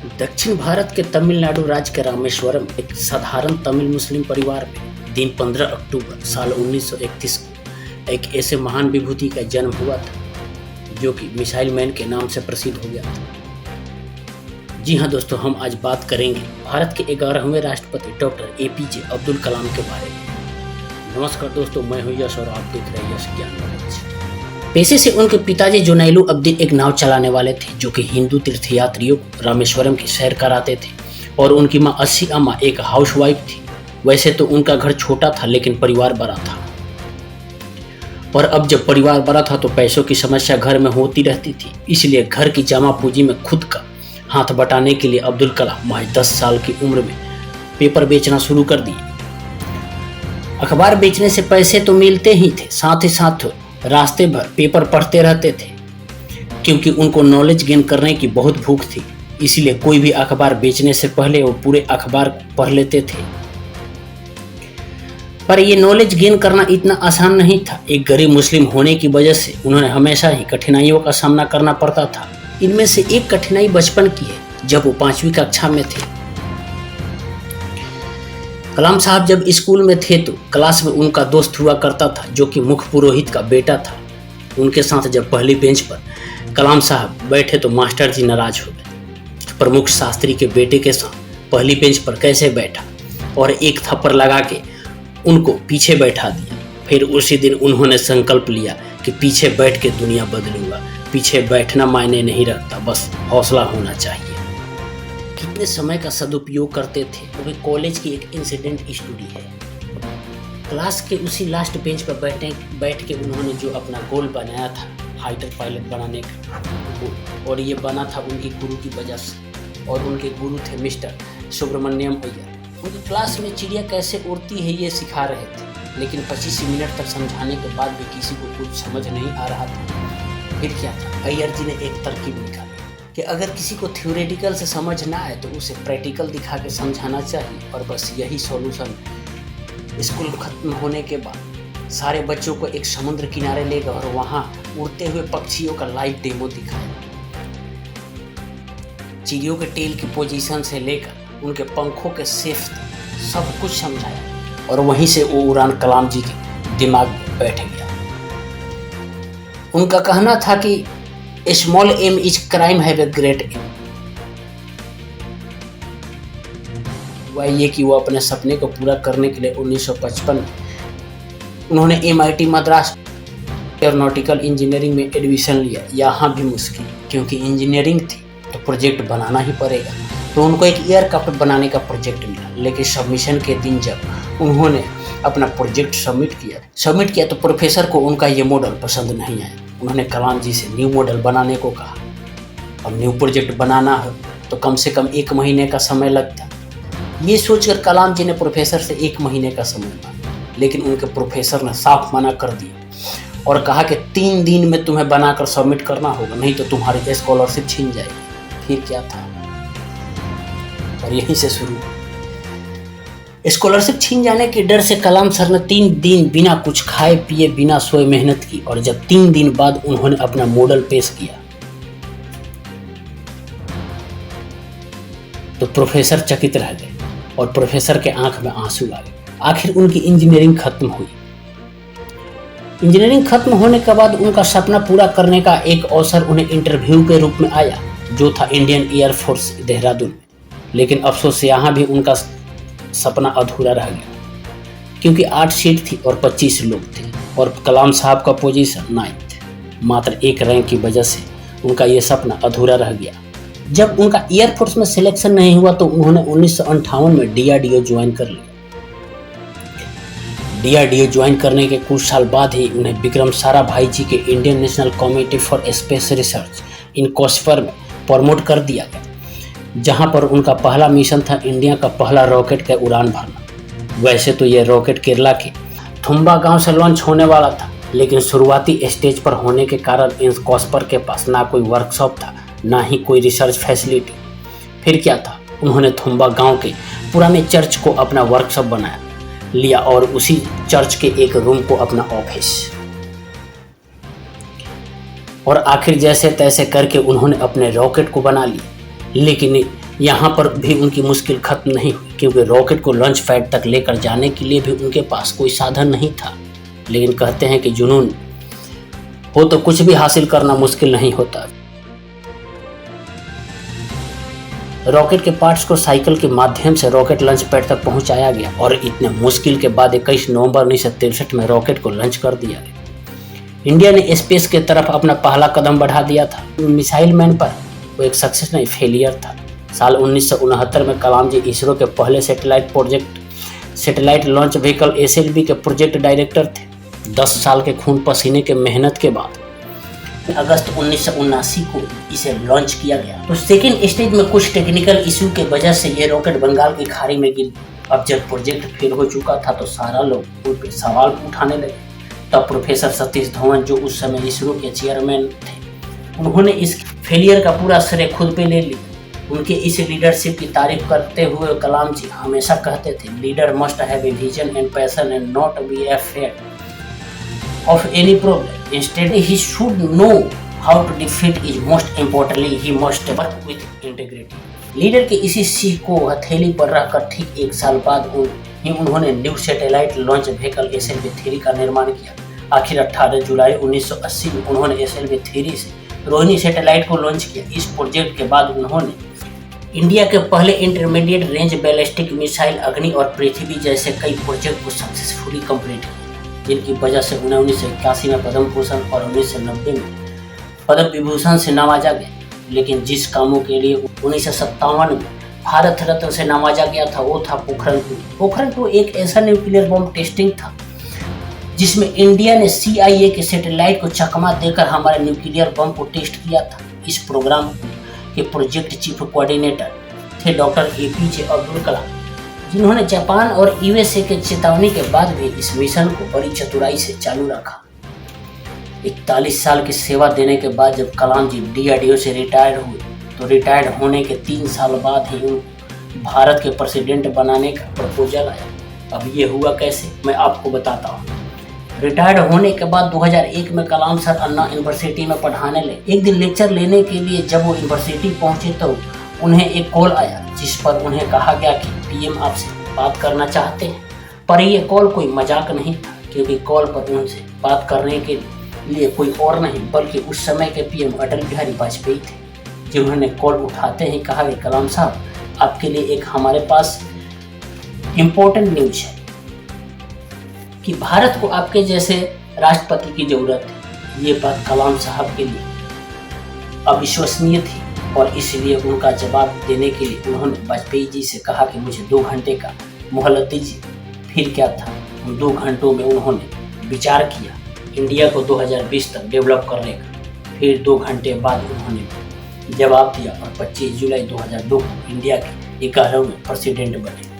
दक्षिण भारत के तमिलनाडु राज्य के रामेश्वरम एक साधारण तमिल मुस्लिम परिवार में दिन 15 अक्टूबर साल 1931 को एक ऐसे महान विभूति का जन्म हुआ था जो कि मिसाइल मैन के नाम से प्रसिद्ध हो गया था। जी हाँ दोस्तों, हम आज बात करेंगे भारत के 11वें राष्ट्रपति डॉक्टर APJ अब्दुल कलाम के बारे में। नमस्कार दोस्तों, मैं हूँ यश और आप देख रहे हैं यश ज्ञान नॉलेज। पेशे से उनके पिताजी जोनाइलू अब्दीन एक नाव चलाने वाले थे जो कि हिंदू तीर्थयात्रियों को रामेश्वरम की सैर कराते थे, और उनकी माँ अस्सी अम्मा एक हाउसवाइफ थी। वैसे तो उनका घर छोटा था लेकिन परिवार बड़ा था, और अब जब परिवार बड़ा था तो पैसों की समस्या घर में होती रहती थी। इसलिए घर की जमा पूंजी में खुद का हाथ बटाने के लिए अब्दुल कलाम महज 10 साल की उम्र में पेपर बेचना शुरू कर दिए। अखबार बेचने से पैसे तो मिलते ही थे, साथ ही साथ रास्ते भर पेपर पढ़ते रहते थे क्योंकि उनको नॉलेज गेन करने की बहुत भूख थी। इसलिए कोई भी अखबार बेचने से पहले वो पूरे अखबार पढ़ लेते थे। पर ये नॉलेज गेन करना इतना आसान नहीं था। एक गरीब मुस्लिम होने की वजह से उन्होंने हमेशा ही कठिनाइयों का सामना करना पड़ता था। इनमें से एक कठिनाई बचपन की है, जब वो 5वीं कक्षा में थे। कलाम साहब जब स्कूल में थे तो क्लास में उनका दोस्त हुआ करता था जो कि मुख्य पुरोहित का बेटा था। उनके साथ जब पहली बेंच पर कलाम साहब बैठे तो मास्टर जी नाराज हो गए। प्रमुख शास्त्री के बेटे के साथ पहली बेंच पर कैसे बैठा, और एक थप्पड़ लगा के उनको पीछे बैठा दिया। फिर उसी दिन उन्होंने संकल्प लिया कि पीछे बैठ के दुनिया बदलूंगा। पीछे बैठना मायने नहीं रखता, बस हौसला होना चाहिए। कितने समय का सदुपयोग करते थे। वो भी कॉलेज की एक इंसिडेंट स्टोरी है। क्लास के उसी लास्ट बेंच पर बैठ के उन्होंने जो अपना गोल बनाया था फाइटर पायलट बनाने का, और ये बना था उनकी गुरु की वजह से। और उनके गुरु थे मिस्टर सुब्रमण्यम अय्यर। उनकी क्लास में चिड़िया कैसे उड़ती है ये सिखा रहे थे, लेकिन 25 मिनट तक समझाने के बाद भी किसी को कुछ समझ नहीं आ रहा था। फिर क्या था, अय्यर जी ने एक तरकीब निकाली कि अगर किसी को थ्योरेटिकल से समझ ना आए तो उसे प्रैक्टिकल दिखा के समझाना चाहिए। और बस यही सॉल्यूशन। स्कूल खत्म होने के बाद सारे बच्चों को एक समुद्र किनारे ले गए और वहाँ उड़ते हुए पक्षियों का लाइव डेमो दिखाया। चिड़ियों के टेल की पोजीशन से लेकर उनके पंखों के शेप सब कुछ समझाया, और वहीं से वो उड़ान कलाम जी के दिमाग में बैठ गया। उनका कहना था कि small aim is crime have a great aim. वह ये कि वो अपने सपने को पूरा करने के लिए 1955 में उन्होंने MIT मद्रास एरोनॉटिकल इंजीनियरिंग में एडमिशन लिया। यहाँ भी मुश्किल, क्योंकि इंजीनियरिंग थी तो प्रोजेक्ट बनाना ही पड़ेगा। तो उनको एक एयरक्राफ्ट बनाने का प्रोजेक्ट मिला, लेकिन सबमिशन के दिन जब उन्होंने अपना प्रोजेक्ट सबमिट किया तो प्रोफेसर को उनका ये मॉडल पसंद नहीं आया। उन्होंने कलाम जी से न्यू मॉडल बनाने को कहा, और न्यू प्रोजेक्ट बनाना हो तो कम से कम 1 महीने का समय लगता। ये सोचकर कलाम जी ने प्रोफेसर से 1 महीने का समय मांगा, लेकिन उनके प्रोफेसर ने साफ मना कर दिया और कहा कि 3 दिन में तुम्हें बनाकर सबमिट करना होगा, नहीं तो तुम्हारी स्कॉलरशिप छीन जाएगी। फिर क्या था, और यहीं से शुरू। स्कॉलरशिप छीन जाने के डर से कलाम सर ने 3 दिन बिना कुछ खाए पिए बिना सोए मेहनत की, और जब 3 दिन बाद उन्होंने अपना मॉडल पेश किया तो प्रोफेसर चकित रह गए और प्रोफेसर के आंख में आंसू आ गए। आखिर उनकी इंजीनियरिंग खत्म हुई। इंजीनियरिंग खत्म होने के बाद उनका सपना पूरा करने का एक अवसर उन्हें इंटरव्यू के रूप में आया, जो था इंडियन एयरफोर्स देहरादून में। लेकिन अफसोस से यहाँ भी उनका सपना अधूरा रह गया, क्योंकि 8 सीट थी और 25 लोग थे, और कलाम साहब का पोजीशन 9th। मात्र 1 रैंक की वजह से उनका ये सपना अधूरा रह गया। जब उनका एयरफोर्स में सिलेक्शन नहीं हुआ तो उन्होंने 1958 में DRDO ज्वाइन कर लिया। DRDO ज्वाइन करने के कुछ साल बाद ही उन्हें विक्रम साराभाई जी के Indian National Committee for Space Research in COSPAR में प्रमोट कर दिया गया, जहां पर उनका पहला मिशन था इंडिया का पहला रॉकेट का उड़ान भरना। वैसे तो यह रॉकेट केरला के थुम्बा गांव से लॉन्च होने वाला था, लेकिन शुरुआती स्टेज पर होने के कारण इन कॉस्पर के पास ना कोई वर्कशॉप था, ना ही कोई रिसर्च फैसिलिटी। फिर क्या था, उन्होंने थुम्बा गांव के पुराने चर्च को अपना वर्कशॉप बना लिया और उसी चर्च के एक रूम को अपना ऑफिस। और आखिर जैसे तैसे करके उन्होंने अपने रॉकेट को बना लिया। लेकिन यहाँ पर भी उनकी मुश्किल खत्म नहीं हुई, क्योंकि रॉकेट को लॉन्च पैड तक लेकर जाने के लिए भी उनके पास कोई साधन नहीं था। लेकिन कहते हैं कि जुनून हो तो कुछ भी हासिल करना मुश्किल नहीं होता। रॉकेट के पार्ट्स को साइकिल के माध्यम से रॉकेट लॉन्च पैड तक पहुंचाया गया और इतने मुश्किल के बाद 21 नवंबर 1963 में रॉकेट को लॉन्च कर दिया गया। इंडिया ने स्पेस के तरफ अपना पहला कदम बढ़ा दिया था। मिसाइल मैन पर वो एक सक्सेस नहीं, फेलियर था। साल 1969 में कलाम जी इसरो के पहले सैटेलाइट लॉन्च व्हीकल SLV के प्रोजेक्ट डायरेक्टर थे। 10 साल के खून पसीने के मेहनत के बाद अगस्त 1979 को इसे लॉन्च किया गया। तो सेकेंड स्टेज में कुछ टेक्निकल इशू के वजह से ये रॉकेट बंगाल की खाड़ी में गिर। अब जब प्रोजेक्ट फेल हो चुका था तो सारा लोग उन पर सवाल उठाने लगे। तब प्रोफेसर सतीश धवन, जो उस समय इसरो के चेयरमैन थे, उन्होंने इस फेलियर का पूरा श्रेय खुद पे ले लिया। उनके इस लीडरशिप की तारीफ करते हुए कलाम जी हमेशा कहते थे, leader must have a vision and passion and not be afraid of any problem. Instead, he should know how to defeat is most importantly, he must work with integrity. Leader के इसी सीख को हथेली पर रखकर ठीक 1 साल बाद उन्होंने new satellite launch vehicle SLV-3 का निर्माण किया। आखिर 18 जुलाई 1980 में उन्होंने SLV-3 से रोहिणी सैटेलाइट को लॉन्च किया। इस प्रोजेक्ट के बाद उन्होंने इंडिया के पहले इंटरमीडिएट रेंज बैलिस्टिक मिसाइल अग्नि और पृथ्वी जैसे कई प्रोजेक्ट को सक्सेसफुली कंप्लीट किया, जिनकी वजह से उन्हें 1981 में पद्म भूषण और 1990 में पद्म विभूषण से नवाजा गया। लेकिन जिस कामों के लिए 1957 में भारत रत्न से नवाजा गया था वो था पोखरण 2। पोखरण 2 एक ऐसा न्यूक्लियर बम टेस्टिंग था जिसमें इंडिया ने CIA के सैटेलाइट को चकमा देकर हमारे न्यूक्लियर बम को टेस्ट किया था। इस प्रोग्राम के प्रोजेक्ट चीफ कोऑर्डिनेटर थे डॉक्टर APJ अब्दुल कलाम, जिन्होंने जापान और USA के चेतावनी के बाद भी इस मिशन को बड़ी चतुराई से चालू रखा। 41 साल की सेवा देने के बाद जब कलाम जी DRDO से रिटायर्ड हुए तो रिटायर्ड होने के 3 साल बाद ही भारत के प्रेसिडेंट बनाने का प्रपोजल आया। अब ये हुआ कैसे, मैं आपको बताता हूँ। रिटायर्ड होने के बाद 2001 में कलाम सर अन्ना यूनिवर्सिटी में पढ़ाने लगे। एक दिन लेक्चर लेने के लिए जब वो यूनिवर्सिटी पहुंचे तो उन्हें एक कॉल आया जिस पर उन्हें कहा गया कि PM आपसे बात करना चाहते हैं। पर यह कॉल कोई मजाक नहीं था, क्योंकि कॉल पर उनसे बात करने के लिए कोई और नहीं बल्कि उस समय के PM अटल बिहारी वाजपेयी थे, जिन्होंने कॉल उठाते ही कहा कि कलाम साहब, आपके लिए एक हमारे पास इम्पोर्टेंट न्यूज है कि भारत को आपके जैसे राष्ट्रपति की जरूरत है। ये बात कलाम साहब के लिए अविश्वसनीय थी और इसलिए उनका जवाब देने के लिए उन्होंने वाजपेयी जी से कहा कि मुझे 2 घंटे का मोहलत दीजिए। फिर क्या था, उन 2 घंटों में उन्होंने विचार किया इंडिया को 2020 तक डेवलप करने का। फिर 2 घंटे बाद उन्होंने जवाब दिया और 25 जुलाई 2002 को इंडिया के 11वें प्रेसिडेंट बने।